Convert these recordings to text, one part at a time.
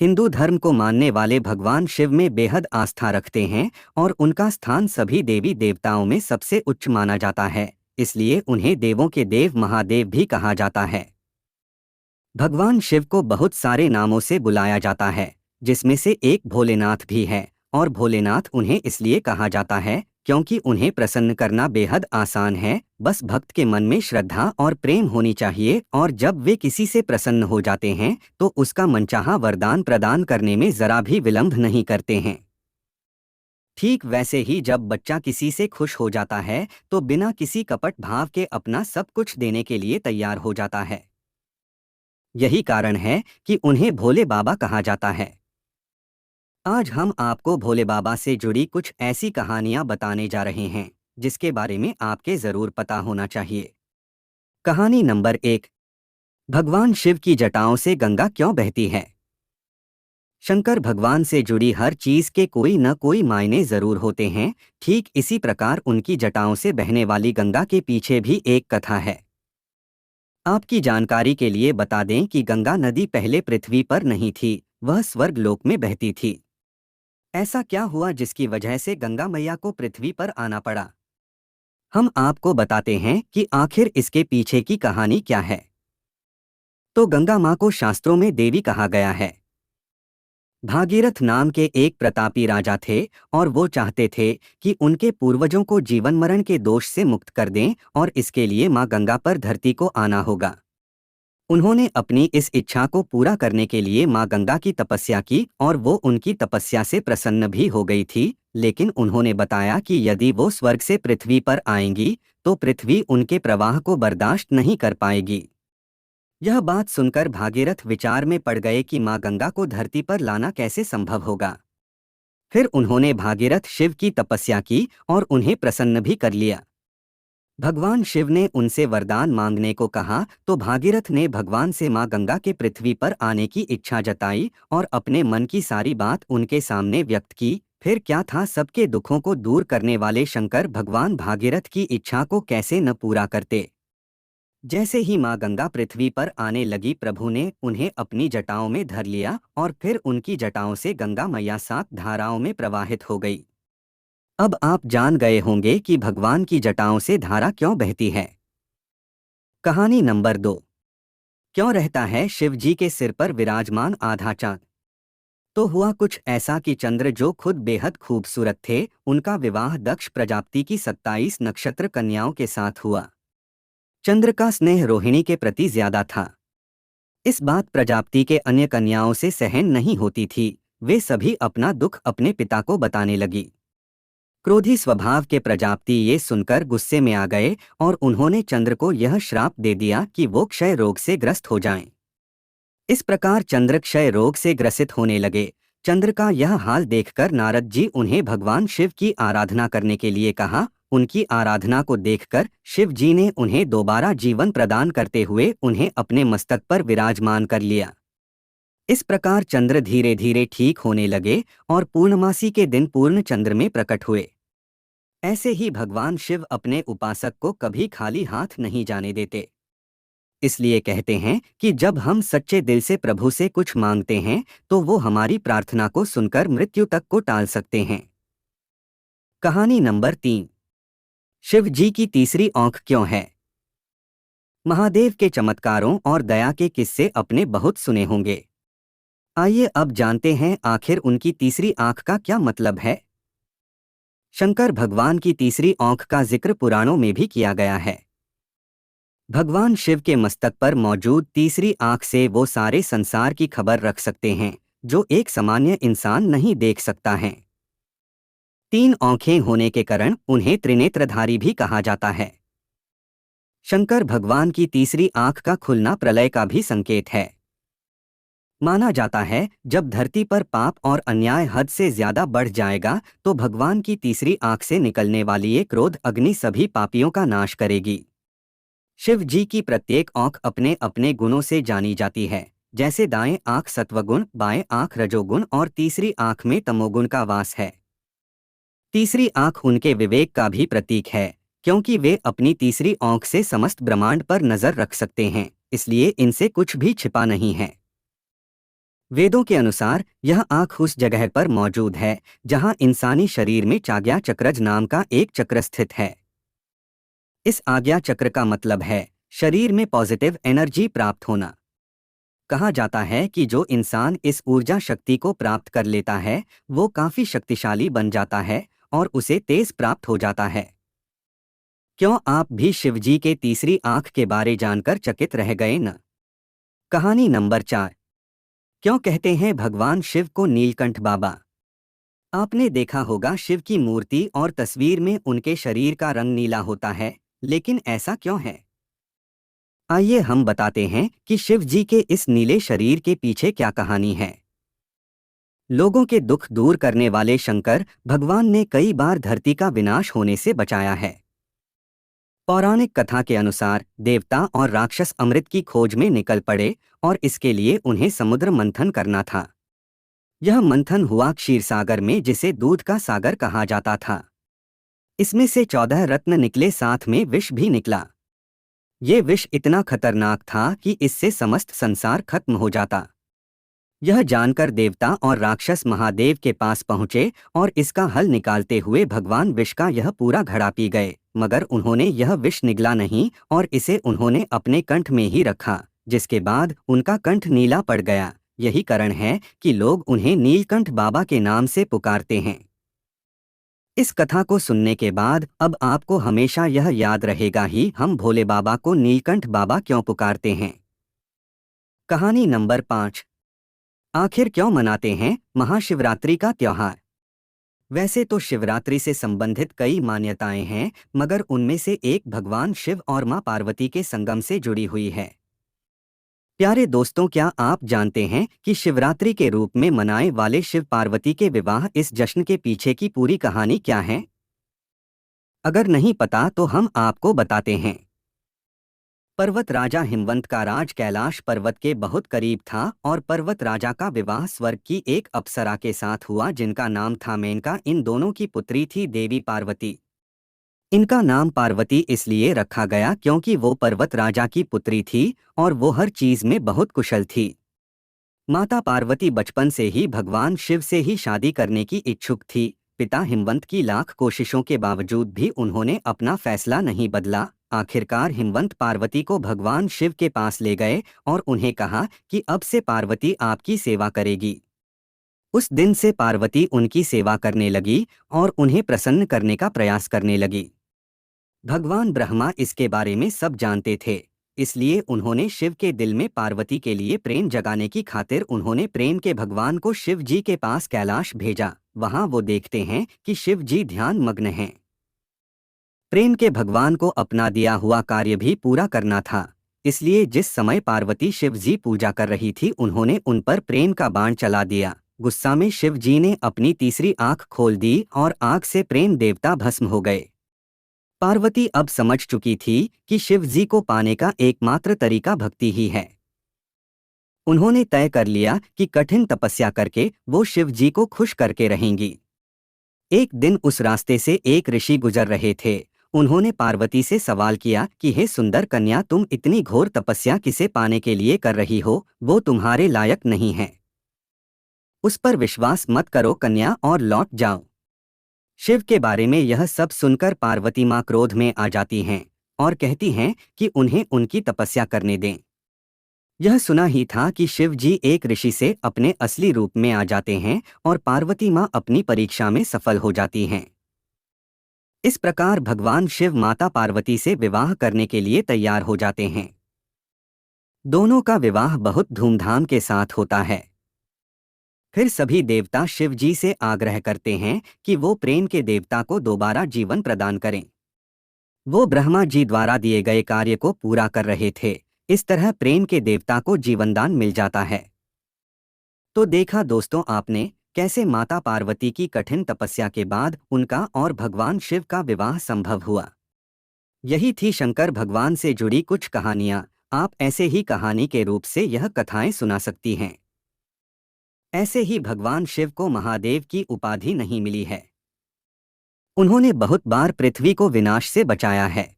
हिंदू धर्म को मानने वाले भगवान शिव में बेहद आस्था रखते हैं और उनका स्थान सभी देवी देवताओं में सबसे उच्च माना जाता है, इसलिए उन्हें देवों के देव महादेव भी कहा जाता है। भगवान शिव को बहुत सारे नामों से बुलाया जाता है, जिसमें से एक भोलेनाथ भी है, और भोलेनाथ उन्हें इसलिए कहा जाता है क्योंकि उन्हें प्रसन्न करना बेहद आसान है। बस भक्त के मन में श्रद्धा और प्रेम होनी चाहिए, और जब वे किसी से प्रसन्न हो जाते हैं तो उसका मनचाहा वरदान प्रदान करने में जरा भी विलंब नहीं करते हैं। ठीक वैसे ही जब बच्चा किसी से खुश हो जाता है तो बिना किसी कपट भाव के अपना सब कुछ देने के लिए तैयार हो जाता है। यही कारण है कि उन्हें भोले बाबा कहा जाता है। आज हम आपको भोले बाबा से जुड़ी कुछ ऐसी कहानियां बताने जा रहे हैं जिसके बारे में आपके जरूर पता होना चाहिए। कहानी नंबर 1। भगवान शिव की जटाओं से गंगा क्यों बहती है। शंकर भगवान से जुड़ी हर चीज के कोई न कोई मायने जरूर होते हैं। ठीक इसी प्रकार उनकी जटाओं से बहने वाली गंगा के पीछे भी एक कथा है। आपकी जानकारी के लिए बता दें कि गंगा नदी पहले पृथ्वी पर नहीं थी, वह स्वर्ग लोक में बहती थी। ऐसा क्या हुआ जिसकी वजह से गंगा मैया को पृथ्वी पर आना पड़ा? हम आपको बताते हैं कि आखिर इसके पीछे की कहानी क्या है। तो गंगा माँ को शास्त्रों में देवी कहा गया है। भागीरथ नाम के एक प्रतापी राजा थे और वो चाहते थे कि उनके पूर्वजों को जीवन मरण के दोष से मुक्त कर दें, और इसके लिए माँ गंगा पर धरती को आना होगा। उन्होंने अपनी इस इच्छा को पूरा करने के लिए माँ गंगा की तपस्या की, और वो उनकी तपस्या से प्रसन्न भी हो गई थी। लेकिन उन्होंने बताया कि यदि वो स्वर्ग से पृथ्वी पर आएंगी तो पृथ्वी उनके प्रवाह को बर्दाश्त नहीं कर पाएगी। यह बात सुनकर भागीरथ विचार में पड़ गए कि माँ गंगा को धरती पर लाना कैसे संभव होगा। फिर उन्होंने भागीरथ शिव की तपस्या की और उन्हें प्रसन्न भी कर लिया। भगवान शिव ने उनसे वरदान मांगने को कहा तो भागीरथ ने भगवान से माँ गंगा के पृथ्वी पर आने की इच्छा जताई और अपने मन की सारी बात उनके सामने व्यक्त की। फिर क्या था, सबके दुखों को दूर करने वाले शंकर भगवान भागीरथ की इच्छा को कैसे न पूरा करते। जैसे ही माँ गंगा पृथ्वी पर आने लगी, प्रभु ने उन्हें अपनी जटाओं में धर लिया और फिर उनकी जटाओं से गंगा मैया 7 धाराओं में प्रवाहित हो गई। अब आप जान गए होंगे कि भगवान की जटाओं से धारा क्यों बहती है। कहानी नंबर 2। क्यों रहता है शिव जी के सिर पर विराजमान आधा चांद? तो हुआ कुछ ऐसा कि चंद्र जो खुद बेहद खूबसूरत थे, उनका विवाह दक्ष प्रजापति की 27 नक्षत्र कन्याओं के साथ हुआ। चंद्र का स्नेह रोहिणी के प्रति ज्यादा था। इस बात प्रजापति के अन्य कन्याओं से सहन नहीं होती थी। वे सभी अपना दुख अपने पिता को बताने लगी। क्रोधी स्वभाव के प्रजापति ये सुनकर गुस्से में आ गए और उन्होंने चंद्र को यह श्राप दे दिया कि वो क्षय रोग से ग्रस्त हो जाएं। इस प्रकार चंद्र क्षय रोग से ग्रसित होने लगे। चंद्र का यह हाल देखकर नारद जी उन्हें भगवान शिव की आराधना करने के लिए कहा। उनकी आराधना को देखकर शिव जी ने उन्हें दोबारा जीवन प्रदान करते हुए उन्हें अपने मस्तक पर विराजमान कर लिया। इस प्रकार चंद्र धीरे धीरे ठीक होने लगे और पूर्णमासी के दिन पूर्ण चंद्र में प्रकट हुए। ऐसे ही भगवान शिव अपने उपासक को कभी खाली हाथ नहीं जाने देते। इसलिए कहते हैं कि जब हम सच्चे दिल से प्रभु से कुछ मांगते हैं तो वो हमारी प्रार्थना को सुनकर मृत्यु तक को टाल सकते हैं। कहानी नंबर 3। शिव जी की तीसरी आंख क्यों है? महादेव के चमत्कारों और दया के किस्से आपने बहुत सुने होंगे। आइए अब जानते हैं आखिर उनकी तीसरी आंख का क्या मतलब है। शंकर भगवान की तीसरी आंख का जिक्र पुराणों में भी किया गया है। भगवान शिव के मस्तक पर मौजूद तीसरी आंख से वो सारे संसार की खबर रख सकते हैं जो एक सामान्य इंसान नहीं देख सकता है। 3 आंखें होने के कारण उन्हें त्रिनेत्रधारी भी कहा जाता है। शंकर भगवान की तीसरी आंख का खुलना प्रलय का भी संकेत है। माना जाता है जब धरती पर पाप और अन्याय हद से ज्यादा बढ़ जाएगा तो भगवान की तीसरी आंख से निकलने वाली ये क्रोध अग्नि सभी पापियों का नाश करेगी। शिव जी की प्रत्येक आंख अपने अपने गुणों से जानी जाती है, जैसे दाएं आंख सत्वगुण, बाएं आंख रजोगुण और तीसरी आंख में तमोगुण का वास है। तीसरी आंख उनके विवेक का भी प्रतीक है, क्योंकि वे अपनी तीसरी आंख से समस्त ब्रह्मांड पर नजर रख सकते हैं, इसलिए इनसे कुछ भी छिपा नहीं है। वेदों के अनुसार यह आँख उस जगह पर मौजूद है जहाँ इंसानी शरीर में चाग्या चक्रज नाम का एक चक्र स्थित है। इस आज्ञा चक्र का मतलब है शरीर में पॉजिटिव एनर्जी प्राप्त होना। कहा जाता है कि जो इंसान इस ऊर्जा शक्ति को प्राप्त कर लेता है वो काफी शक्तिशाली बन जाता है और उसे तेज प्राप्त हो जाता है। क्यों आप भी शिवजी के तीसरी आंख के बारे जानकर चकित रह गए न? कहानी नंबर 4। क्यों कहते हैं भगवान शिव को नीलकंठ बाबा? आपने देखा होगा शिव की मूर्ति और तस्वीर में उनके शरीर का रंग नीला होता है, लेकिन ऐसा क्यों है? आइए हम बताते हैं कि शिव जी के इस नीले शरीर के पीछे क्या कहानी है। लोगों के दुख दूर करने वाले शंकर भगवान ने कई बार धरती का विनाश होने से बचाया है। पौराणिक कथा के अनुसार देवता और राक्षस अमृत की खोज में निकल पड़े और इसके लिए उन्हें समुद्र मंथन करना था। यह मंथन हुआ क्षीर सागर में, जिसे दूध का सागर कहा जाता था। इसमें से 14 रत्न निकले, साथ में विष भी निकला। ये विष इतना खतरनाक था कि इससे समस्त संसार खत्म हो जाता। यह जानकर देवता और राक्षस महादेव के पास पहुंचे और इसका हल निकालते हुए भगवान विष का यह पूरा घड़ा पी गए, मगर उन्होंने यह विष निगला नहीं और इसे उन्होंने अपने कंठ में ही रखा, जिसके बाद उनका कंठ नीला पड़ गया। यही कारण है कि लोग उन्हें नीलकंठ बाबा के नाम से पुकारते हैं। इस कथा को सुनने के बाद अब आपको हमेशा यह याद रहेगा ही हम भोले बाबा को नीलकंठ बाबा क्यों पुकारते हैं। कहानी नंबर 5। आखिर क्यों मनाते हैं महाशिवरात्रि का त्योहार? वैसे तो शिवरात्रि से संबंधित कई मान्यताएं हैं, मगर उनमें से एक भगवान शिव और मां पार्वती के संगम से जुड़ी हुई है। प्यारे दोस्तों, क्या आप जानते हैं कि शिवरात्रि के रूप में मनाए वाले शिव पार्वती के विवाह इस जश्न के पीछे की पूरी कहानी क्या है? अगर नहीं पता तो हम आपको बताते हैं। पर्वत राजा हिमवंत का राज कैलाश पर्वत के बहुत करीब था और पर्वत राजा का विवाह स्वर्ग की एक अप्सरा के साथ हुआ जिनका नाम था मेनका। इन दोनों की पुत्री थी देवी पार्वती। इनका नाम पार्वती इसलिए रखा गया क्योंकि वो पर्वत राजा की पुत्री थी और वो हर चीज में बहुत कुशल थी। माता पार्वती बचपन से ही भगवान शिव से ही शादी करने की इच्छुक थी। पिता हिमवंत की लाख कोशिशों के बावजूद भी उन्होंने अपना फैसला नहीं बदला। आखिरकार हिमवंत पार्वती को भगवान शिव के पास ले गए और उन्हें कहा कि अब से पार्वती आपकी सेवा करेगी। उस दिन से पार्वती उनकी सेवा करने लगी और उन्हें प्रसन्न करने का प्रयास करने लगी। भगवान ब्रह्मा इसके बारे में सब जानते थे, इसलिए उन्होंने शिव के दिल में पार्वती के लिए प्रेम जगाने की खातिर उन्होंने प्रेम के भगवान को शिव जी के पास कैलाश भेजा। वहां वो देखते हैं कि शिव जी ध्यान मग्न हैं। प्रेम के भगवान को अपना दिया हुआ कार्य भी पूरा करना था, इसलिए जिस समय पार्वती शिव जी पूजा कर रही थी उन्होंने उन पर प्रेम का बाण चला दिया। गुस्सा में शिव जी ने अपनी तीसरी आंख खोल दी और आग से प्रेम देवता भस्म हो गए। पार्वती अब समझ चुकी थी कि शिव जी को पाने का एकमात्र तरीका भक्ति ही है। उन्होंने तय कर लिया कि कठिन तपस्या करके वो शिव जी को खुश करके रहेंगी। एक दिन उस रास्ते से एक ऋषि गुजर रहे थे। उन्होंने पार्वती से सवाल किया कि हे सुंदर कन्या, तुम इतनी घोर तपस्या किसे पाने के लिए कर रही हो? वो तुम्हारे लायक नहीं है। उस पर विश्वास मत करो कन्या और लौट जाओ। शिव के बारे में यह सब सुनकर पार्वती माँ क्रोध में आ जाती हैं और कहती हैं कि उन्हें उनकी तपस्या करने दें। यह सुना ही था कि शिव जी एक ऋषि से अपने असली रूप में आ जाते हैं और पार्वती माँ अपनी परीक्षा में सफल हो जाती हैं। इस प्रकार भगवान शिव माता पार्वती से विवाह करने के लिए तैयार हो जाते हैं। दोनों का विवाह बहुत धूमधाम के साथ होता है। फिर सभी देवता शिव जी से आग्रह करते हैं कि वो प्रेम के देवता को दोबारा जीवन प्रदान करें। वो ब्रह्मा जी द्वारा दिए गए कार्य को पूरा कर रहे थे। इस तरह प्रेम के देवता को जीवनदान मिल जाता है। तो देखा दोस्तों आपने कैसे माता पार्वती की कठिन तपस्या के बाद उनका और भगवान शिव का विवाह संभव हुआ। यही थी शंकर भगवान से जुड़ी कुछ कहानियां। आप ऐसे ही कहानी के रूप से यह कथाएं सुना सकती हैं। ऐसे ही भगवान शिव को महादेव की उपाधि नहीं मिली है। उन्होंने बहुत बार पृथ्वी को विनाश से बचाया है।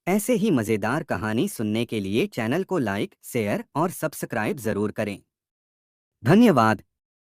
ऐसे ही मज़ेदार कहानी सुनने के लिए चैनल को लाइक, शेयर और सब्सक्राइब जरूर करें। धन्यवाद।